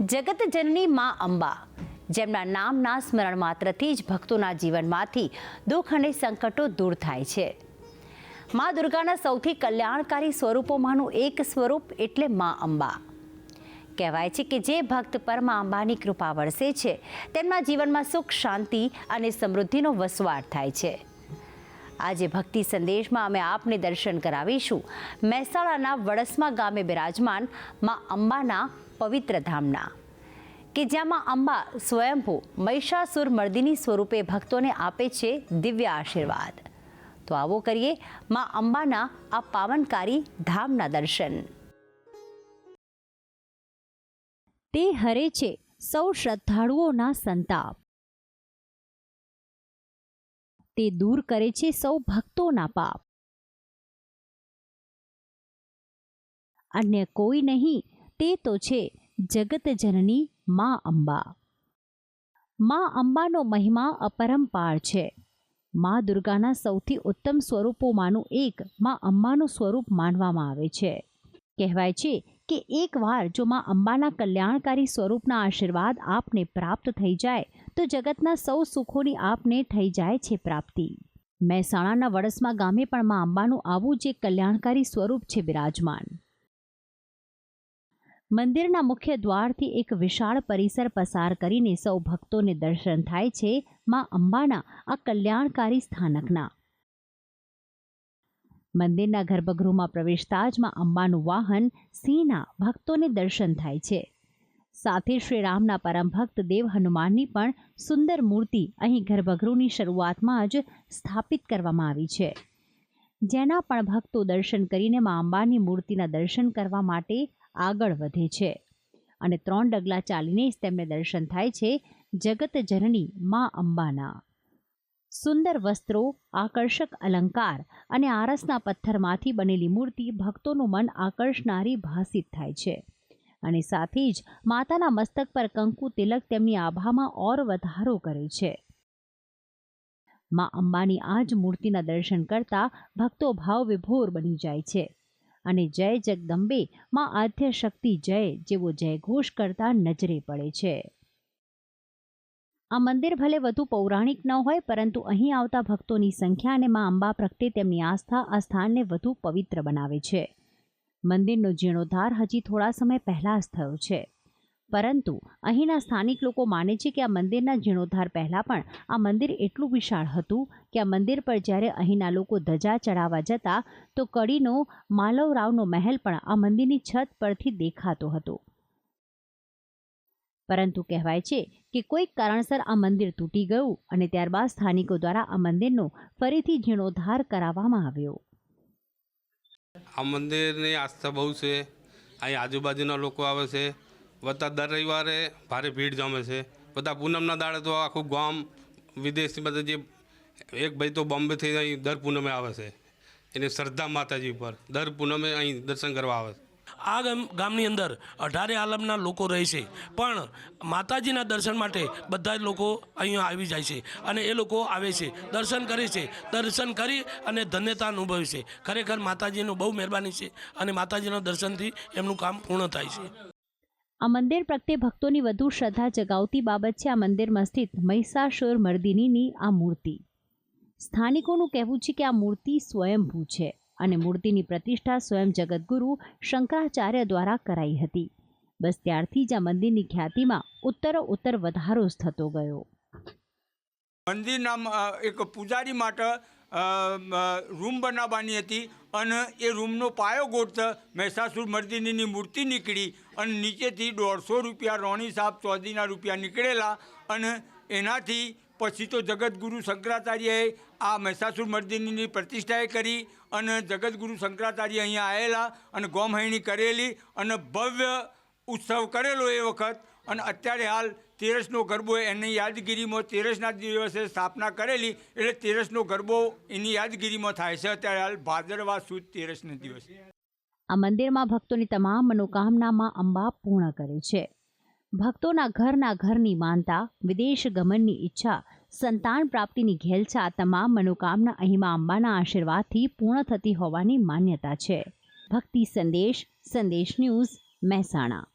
જગત જનની માં અંબા, જેમના નામના સ્મરણ માત્રથી જ ભક્તોના જીવનમાંથી દુઃખ અને સંકટો દૂર થાય છે. માં દુર્ગાના સૌથી કલ્યાણકારી સ્વરૂપોમાંનું એક સ્વરૂપ એટલે માં અંબા. કહેવાય છે કે જે ભક્ત પર માં અંબાની કૃપા વરસે છે તેમના જીવનમાં સુખ, શાંતિ અને સમૃદ્ધિનો વસવાટ થાય છે. આજે ભક્તિ સંદેશમાં અમે આપને દર્શન કરાવીશું મહેસાણાના વડસમા ગામે બિરાજમાન માં અંબાના પવિત્ર ધામના, કે જ્યાં માં અંબા સ્વયંભૂ મહિષાસુર મર્દિની સ્વરૂપે ભક્તોને આપે છે દિવ્ય આશીર્વાદ. તો આવો કરીએ માં અંબાના આ પાવનકારી ધામના દર્શન. તે હરે છે સૌ શ્રદ્ધાળુઓના સંતાપ, તે દૂર કરે છે સૌ ભક્તોના પાપ. અન્ય કોઈ નહીં, તે તો છે જગત જનની માં અંબા. માં અંબાનો મહિમા અપરંપાર છે. માં દુર્ગાના સૌથી ઉત્તમ સ્વરૂપોમાંનું એક માં અંબાનું સ્વરૂપ માનવામાં આવે છે. કહેવાય છે કે એકવાર જો માં અંબાના કલ્યાણકારી સ્વરૂપના આશીર્વાદ આપને પ્રાપ્ત થઈ જાય તો જગતના સૌ સુખોની આપને થઈ જાય છે પ્રાપ્તિ. મહેસાણાના વડસમા ગામે પણ માં અંબાનું આવું જ એક કલ્યાણકારી સ્વરૂપ છે બિરાજમાન. મંદિરના મુખ્ય દ્વારથી એક વિશાળ પરિસર પસાર કરીને સૌ ભક્તોને દર્શન થાય છે માં અંબાના આ કલ્યાણકારી સ્થાનકના. મંદિરના ગર્ભગૃહમાં પ્રવેશતા જ માં અંબાનું વાહન સિંહના ભક્તોને દર્શન થાય છે. સાથે શ્રી રામના પરમ ભક્ત દેવ હનુમાનની પણ સુંદર મૂર્તિ અહીં ગર્ભગૃહની શરૂઆતમાં જ સ્થાપિત કરવામાં આવી છે. જેના પણ ભક્તો દર્શન કરીને માં અંબાની મૂર્તિના દર્શન કરવા માટે આગળ વધે છે અને 3 ડગલા ચાલીને જ તેમને દર્શન થાય છે જગત જનની માં અંબાના. સુંદર વસ્ત્રો, આકર્ષક અલંકાર અને આરસના પથ્થરમાંથી બનેલી મૂર્તિ ભક્તોનું મન આકર્ષનારી ભાસિત થાય છે અને સાથે જ માતાના મસ્તક પર કંકુ તિલક તેમની આભામાં ઓર વધારો કરે છે. માં અંબાની આ જ મૂર્તિના દર્શન કરતા ભક્તો ભાવ વિભોર બની જાય છે અને જય જગદંબે માં આદ્ય શક્તિ જય જેવો જયઘોષ કરતા નજરે પડે છે. આ મંદિર ભલે વધુ પૌરાણિક ન હોય, પરંતુ અહીં આવતા ભક્તોની સંખ્યા અને માં અંબા પ્રત્યે તેમની આસ્થા આ સ્થાનને વધુ પવિત્ર બનાવે છે. મંદિરનો જીર્ણોદ્ધાર હજી થોડા સમય પહેલા જ થયો છે, પરંતુ અહીંના સ્થાનિક લોકો માને છે કે આ મંદિરના જીર્ણોદ્ધાર પહેલાં પણ આ મંદિર એટલું વિશાળ હતું કે આ મંદિર પર જ્યારે અહીંના લોકો ધજા ચડાવવા જતા તો કડીનો માલવરાવનો મહેલ પણ આ મંદિરની છત પરથી દેખાતો હતો. પરંતુ કહેવાય છે કે કોઈક કારણસર આ મંદિર તૂટી ગયું અને ત્યારબાદ સ્થાનિકો દ્વારા આ મંદિરનો ફરીથી જીર્ણોદ્ધાર કરાવવામાં આવ્યો. આ મંદિરની આસ્થા બહુ છે. અહીં આજુબાજુના લોકો આવે છે. બધા દર રવિવારે ભારે ભીડ જમે છે. બધા પૂનમના દાડે તો આખું ગામ, વિદેશથી બધા જે એક ભાઈ તો બોમ્બેથી અહીં દર પૂનમે આવે છે. એની શ્રદ્ધા માતાજી પર દર પૂનમે અહીં દર્શન કરવા આવે છે. આ ગામની અંદર 18 આલમના લોકો રહે છે, પણ માતાજીના દર્શન માટે બધા જ લોકો અહીંયા આવી જાય છે અને એ લોકો આવે છે, દર્શન કરે છે, દર્શન કરી અને ધન્યતા અનુભવે છે. ખરેખર માતાજીનું બહુ મહેરબાની છે અને માતાજીના દર્શનથી એમનું કામ પૂર્ણ થાય છે. આ મંદિર પ્રત્યે ભક્તોની વધુ શ્રદ્ધા જગાવતી બાબત છે આ મંદિરમાં સ્થિત મહિષાસુર મર્દિનીની આ મૂર્તિ. સ્થાનિકોનું કહેવું છે કે આ મૂર્તિ સ્વયંભૂ છે અને મૂર્તિની પ્રતિષ્ઠા સ્વયં જગતગુરુ શંકરાચાર્ય દ્વારા કરાઈ હતી. બસ ત્યારથી જ આ મંદિરની ખ્યાતિમાં ઉત્તર વધારો જ થતો ગયો. મંદિરના એક પૂજારી માટે રૂમ બનાવવાની હતી અને એ રૂમનો પાયો ગોઠતા મહિષાસુર મર્દિનીની મૂર્તિ નીકળી અને નીચેથી 150 રૂપિયા રોણી સાહેબ ચોધરીના રૂપિયા નીકળેલા અને એનાથી પછી તો જગતગુરુ શંકરાચાર્યએ આ મહિષાસુર મર્દિનીની પ્રતિષ્ઠાએ કરી અને જગતગુરુ શંકરાચાર્ય અહીંયા આવેલા અને ગોમહૈણી કરેલી અને ભવ્ય ઉત્સવ કરેલો એ વખત. અને અત્યારે હાલ 13નો ગરબો એની યાદગીરીમાં 13ના દિવસે સ્થાપના કરેલી એટલે 13નો ગરબો એની યાદગીરીમાં થાય છે અત્યારે હાલ ભાદરવા સુદ 13ના દિવસે. આ મંદિરમાં ભક્તોની તમામ મનોકામનામાં અંબા પૂર્ણ કરે છે. ભક્તોના ઘરની માનતા, વિદેશ ગમનની ઈચ્છા, સંતાન પ્રાપ્તિની ઘેલછા, તમામ મનોકામના અહીંમાં અંબાના આશીર્વાદથી પૂર્ણ થતી હોવાની માન્યતા છે. ભક્તિ સંદેશ ન્યૂઝ, મહેસાણા.